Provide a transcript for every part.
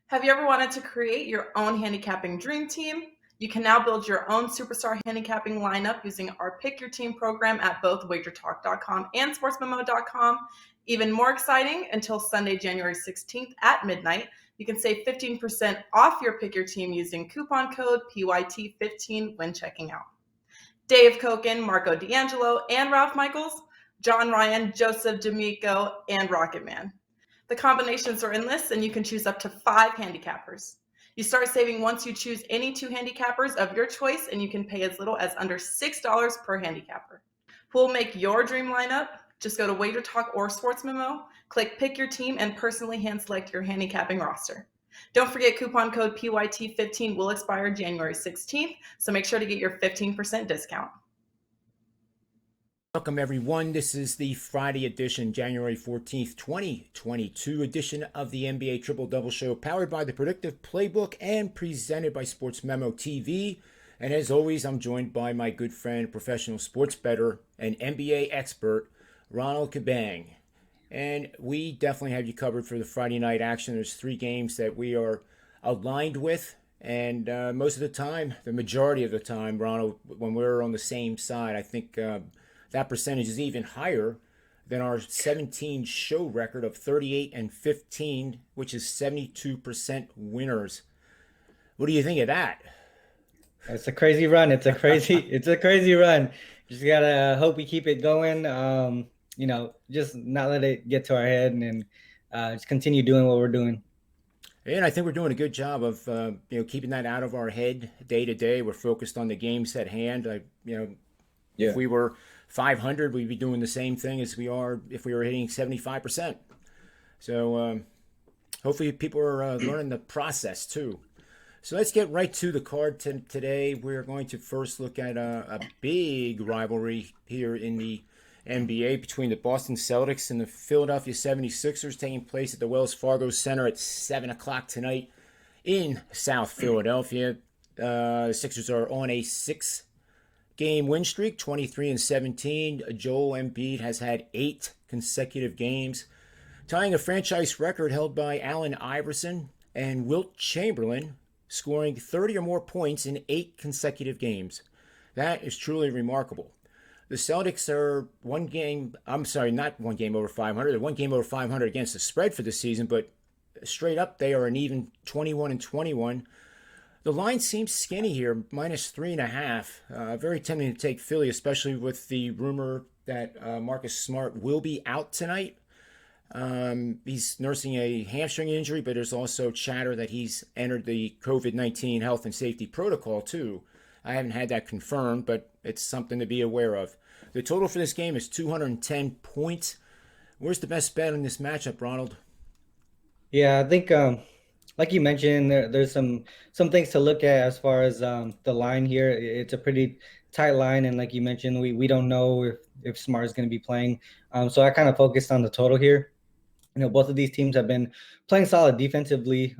Have you ever wanted to create your own handicapping dream team? You can now build your own superstar handicapping lineup using our Pick Your Team program at both wagertalk.com and sportsmemo.com. Even more exciting, until Sunday, January 16th at midnight, you can save 15% off your Pick Your Team using coupon code PYT15 when checking out. Dave Koken, Marco D'Angelo, and Ralph Michaels, John Ryan, Joseph D'Amico, and Rocket Man. The combinations are endless, and you can choose up to 5 handicappers. You start saving once you choose any 2 handicappers of your choice, and you can pay as little as under $6 per handicapper. Who will make your dream lineup? Just go to Wager Talk or Sports Memo, click Pick Your Team, and personally hand select your handicapping roster. Don't forget, coupon code PYT15 will expire January 16th, so make sure to get your 15% discount. Welcome, everyone. This is the Friday edition, January 14th, 2022 edition of the NBA Triple Double Show, powered by the Predictive Playbook and presented by SportsMemo TV. And as always, I'm joined by my good friend, professional sports bettor, and NBA expert, Ronald Cabang. And we definitely have you covered for the Friday night action. There's 3 games that we are aligned with. And most of the time, the majority of the time, Ronald, when we're on the same side, I think that percentage is even higher than our 17 show record of 38-15, which is 72% winners. What do you think of that? It's a crazy run. It's a crazy run. Just gotta hope we keep it going. Just not let it get to our head, and just continue doing what we're doing. And I think we're doing a good job of keeping that out of our head day to day. We're focused on the games at hand. If we were 500, we'd be doing the same thing as we are if we were hitting 75%. So hopefully people are learning the process too. So let's get right to the card today. We're going to first look at a big rivalry here in the NBA between the Boston Celtics and the Philadelphia 76ers, taking place at the Wells Fargo Center at 7 o'clock tonight in South Philadelphia. The Sixers are on a 6-game win streak, 23-17. Joel Embiid has had 8 consecutive games, tying a franchise record held by Allen Iverson and Wilt Chamberlain, scoring 30 or more points in 8 consecutive games. That is truly remarkable. The Celtics are not one game over 500. They're 1 game over 500 against the spread for the season, but straight up they are an even 21-21. The line seems skinny here, -3.5. Very tempting to take Philly, especially with the rumor that Marcus Smart will be out tonight. He's nursing a hamstring injury, but there's also chatter that he's entered the COVID-19 health and safety protocol too. I haven't had that confirmed, but it's something to be aware of. The total for this game is 210 points. Where's the best bet in this matchup, Ronald? Yeah, I think like you mentioned, there's some things to look at as far as the line here. It's a pretty tight line, and like you mentioned, we don't know if Smart is going to be playing. So I kind of focused on the total here. Both of these teams have been playing solid defensively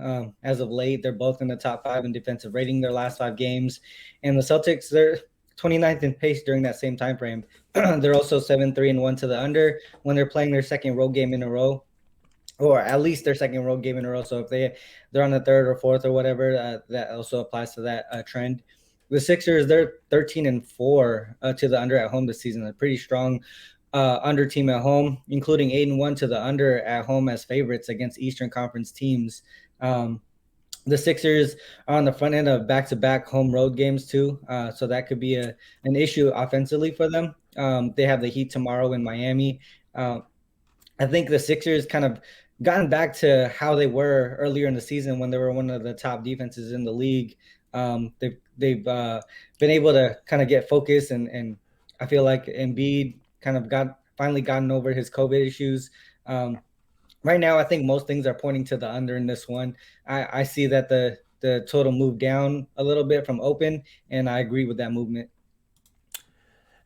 as of late. They're both in the top 5 in defensive rating their last 5 games. And the Celtics, they're 29th in pace during that same time frame. They're also 7-3-1 to the under when they're playing their second road game in a row, or at least their second road game in a row. So if they're on the 3rd or 4th or whatever, that also applies to that trend. The Sixers, they're 13-4 to the under at home this season. A pretty strong under team at home, including 8-1 to the under at home as favorites against Eastern Conference teams. The Sixers are on the front end of back-to-back home road games too, so that could be an issue offensively for them. They have the Heat tomorrow in Miami. I think the Sixers kind of gotten back to how they were earlier in the season when they were one of the top defenses in the league. They've been able to kind of get focused, and I feel like Embiid kind of finally gotten over his COVID issues. Right now, I think most things are pointing to the under in this one. I see that the total moved down a little bit from open, and I agree with that movement.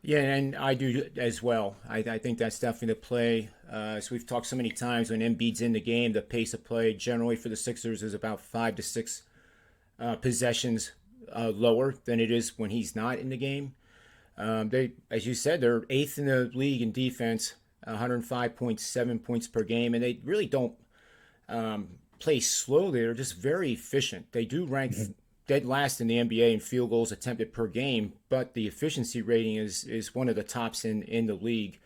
Yeah, and I do as well. I think that's definitely the play. As we've talked so many times, when Embiid's in the game, the pace of play generally for the Sixers is about 5 to 6 possessions lower than it is when he's not in the game. They, as you said, they're 8th in the league in defense, 105.7 points per game, and they really don't play slowly. They're just very efficient. They do rank dead last in the NBA in field goals attempted per game, but the efficiency rating is one of the tops in the league.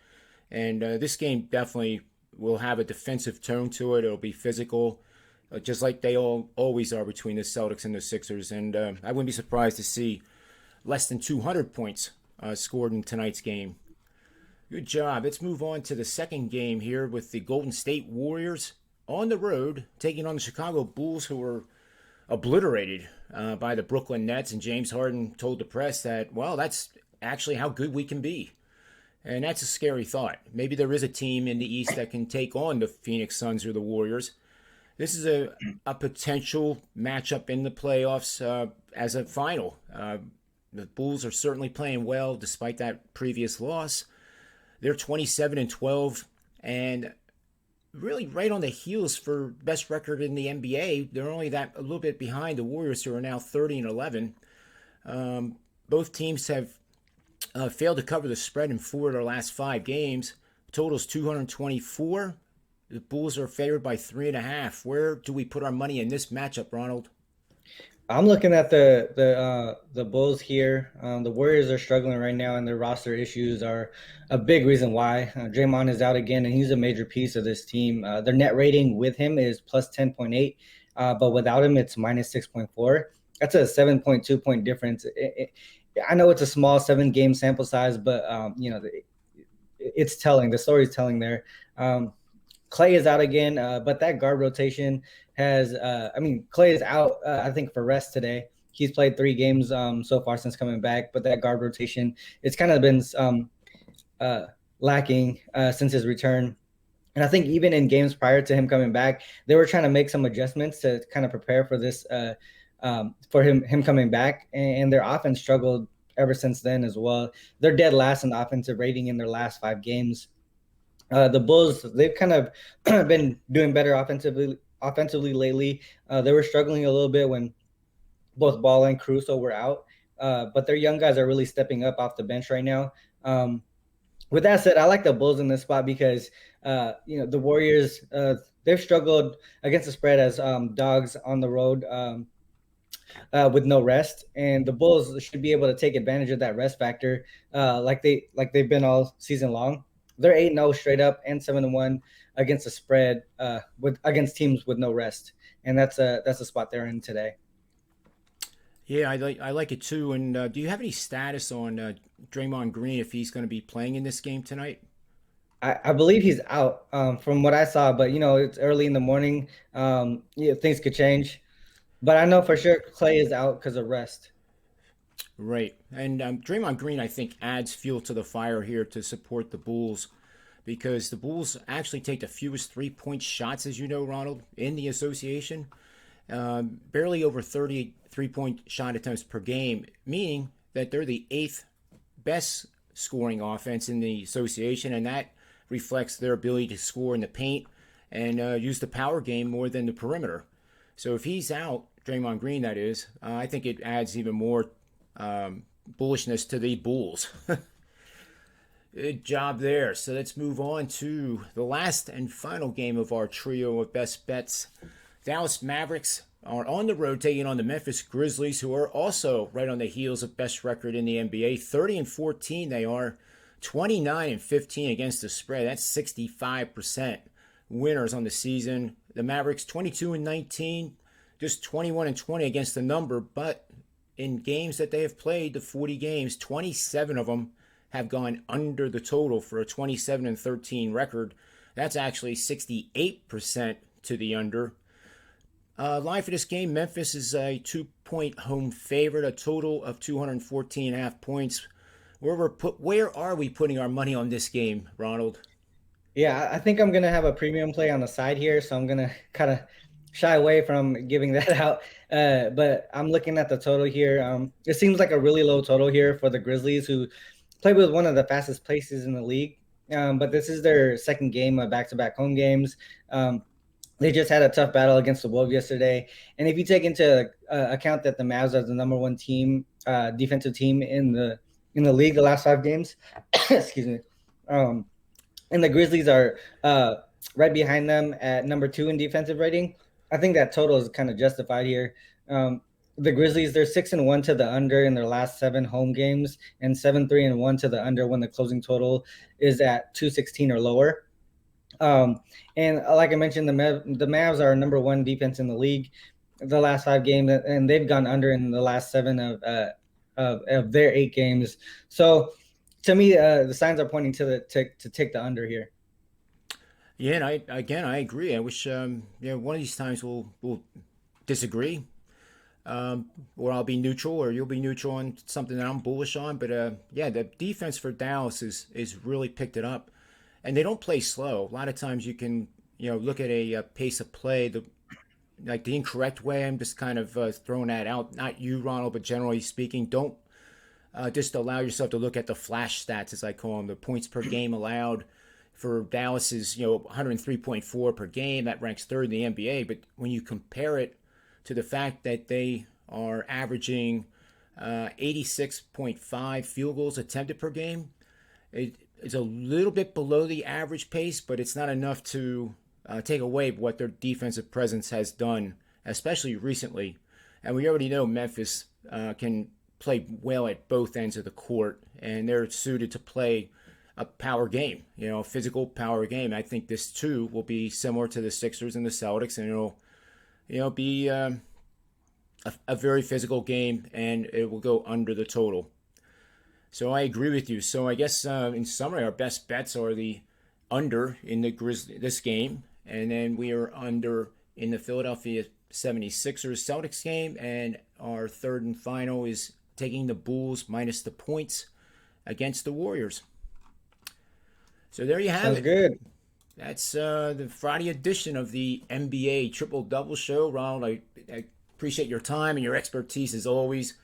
And this game definitely will have a defensive tone to it. It'll be physical, just like they always are between the Celtics and the Sixers. And I wouldn't be surprised to see less than 200 points scored in tonight's game. Good job. Let's move on to the second game here with the Golden State Warriors on the road taking on the Chicago Bulls, who were obliterated by the Brooklyn Nets. And James Harden told the press that, well, that's actually how good we can be. And that's a scary thought. Maybe there is a team in the East that can take on the Phoenix Suns or the Warriors. This is a potential matchup in the playoffs as a final. The Bulls are certainly playing well despite that previous loss. They're 27-12 and really right on the heels for best record in the NBA. They're only a little bit behind the Warriors, who are now 30-11. Both teams have failed to cover the spread in 4 of their last 5 games. Total's 224. The Bulls are favored by 3.5. Where do we put our money in this matchup, Ronald? I'm looking at the Bulls here. The Warriors are struggling right now, and their roster issues are a big reason why. Draymond is out again, and he's a major piece of this team. Their net rating with him is plus 10.8, but without him, it's minus 6.4. That's a 7.2 point difference. I know it's a small 7-game sample size, but it's telling. The story's telling there. Clay is out again, but that guard rotation has Clay is out, I think, for rest today. He's played 3 games so far since coming back, but that guard rotation, it's kind of been lacking since his return. And I think even in games prior to him coming back, they were trying to make some adjustments to kind of prepare for this, for him coming back. And their offense struggled ever since then as well. They're dead last in offensive rating in their last 5 games. The Bulls, they've kind of been doing better offensively lately. They were struggling a little bit when both Ball and Caruso were out, but their young guys are really stepping up off the bench right now. With that said, I like the Bulls in this spot because the Warriors, they've struggled against the spread as dogs on the road with no rest, and the Bulls should be able to take advantage of that rest factor, like they've been all season long. They're 8-0 straight up and 7-1 against the spread against teams with no rest, and that's a spot they're in today. Yeah, I like it too. And do you have any status on Draymond Green, if he's going to be playing in this game tonight? I believe he's out from what I saw, but it's early in the morning. Things could change, but I know for sure Clay is out because of rest. Right. And Draymond Green, I think, adds fuel to the fire here to support the Bulls, because the Bulls actually take the fewest 3-point shots, as you know, Ronald, in the association. Barely over 30 3-point shot attempts per game, meaning that they're the 8th best scoring offense in the association, and that reflects their ability to score in the paint and use the power game more than the perimeter. So if he's out, Draymond Green, that is, I think it adds even more bullishness to the Bulls. Good job there. So let's move on to the last and final game of our trio of best bets. Dallas Mavericks are on the road taking on the Memphis Grizzlies, who are also right on the heels of best record in the NBA. 30-14 they are, 29-15 against the spread. That's 65% winners on the season. The Mavericks 22-19, just 21-20 against the number, but in games that they have played, the 40 games, 27 of them have gone under the total for a 27-13 record. That's actually 68% to the under. Line for this game, Memphis is a 2-point home favorite, a total of 214.5 points. Where are we putting our money on this game, Ronald? Yeah, I think I'm going to have a premium play on the side here, so I'm going to kind of shy away from giving that out. But I'm looking at the total here. It seems like a really low total here for the Grizzlies, who play with one of the fastest paces in the league. But this is their second game of back-to-back home games. They just had a tough battle against the Wolves yesterday. And if you take into account that the Mavs are the number 1 team, defensive team in the league the last 5 games, excuse me, and the Grizzlies are right behind them at number 2 in defensive rating. I think that total is kind of justified here. The Grizzlies, they're 6-1 to the under in their last 7 home games, and 7-3-1 to the under when the closing total is at 216 or lower. And like I mentioned, the Mavs are number 1 defense in the league the last 5 games, and they've gone under in the last 7 of their 8 games. So to me, the signs are pointing to take the under here. Yeah, and I agree. I wish one of these times we'll disagree, or I'll be neutral, or you'll be neutral on something that I'm bullish on. But the defense for Dallas is really picked it up, and they don't play slow. A lot of times you can look at a pace of play the incorrect way. I'm just kind of throwing that out. Not you, Ronald, but generally speaking, don't just allow yourself to look at the flash stats, as I call them, the points per game allowed. For Dallas is 103.4 per game. That ranks 3rd in the NBA. But when you compare it to the fact that they are averaging 86.5 field goals attempted per game, it's a little bit below the average pace, but it's not enough to take away what their defensive presence has done, especially recently. And we already know Memphis can play well at both ends of the court, and they're suited to play a power game, a physical power game. I think this too will be similar to the Sixers and the Celtics, and it'll be a very physical game, and it will go under the total. So I agree with you. So I guess in summary, our best bets are the under in this game, and then we are under in the Philadelphia 76ers Celtics game, and our third and final is taking the Bulls minus the points against the Warriors. So there you have Sounds it. Good. That's the Friday edition of the NBA Triple Double Show. Ronald, I appreciate your time and your expertise as always.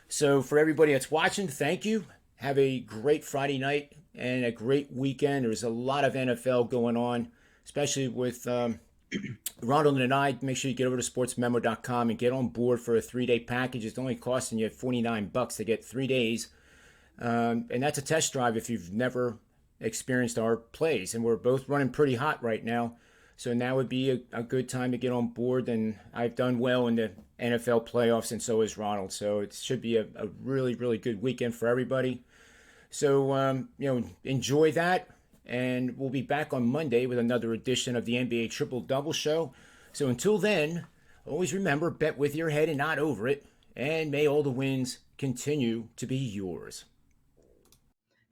So for everybody that's watching, thank you. Have a great Friday night and a great weekend. There's a lot of NFL going on, especially with Ronald and I. Make sure you get over to sportsmemo.com and get on board for a 3-day package. It's only costing you $49 to get 3 days. And that's a test drive if you've never experienced our plays, and we're both running pretty hot right now, so now would be a good time to get on board. And I've done well in the NFL playoffs, and so has Ronald, so it should be a really, really good weekend for everybody. So enjoy that, and we'll be back on Monday with another edition of the NBA Triple Double Show. So until then, always remember, bet with your head and not over it, and may all the wins continue to be yours.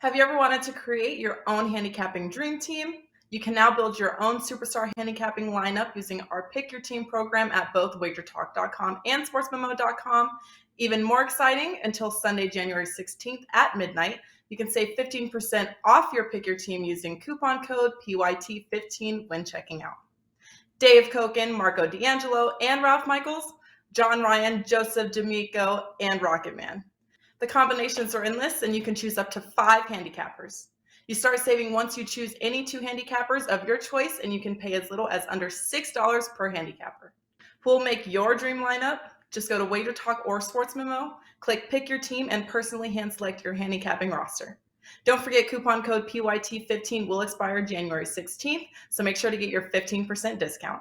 Have you ever wanted to create your own handicapping dream team? You can now build your own superstar handicapping lineup using our Pick Your Team program at both wagertalk.com and sportsmemo.com. Even more exciting, until Sunday, January 16th at midnight, you can save 15% off your Pick Your Team using coupon code PYT15 when checking out. Dave Koken, Marco D'Angelo, and Ralph Michaels, John Ryan, Joseph D'Amico, and Rocket Man. The combinations are endless, and you can choose up to 5 handicappers. You start saving once you choose any 2 handicappers of your choice, and you can pay as little as under $6 per handicapper. Who will make your dream lineup? Just go to Wager Talk or Sports Memo, click Pick Your Team, and personally hand select your handicapping roster. Don't forget, coupon code PYT15 will expire January 16th, so make sure to get your 15% discount.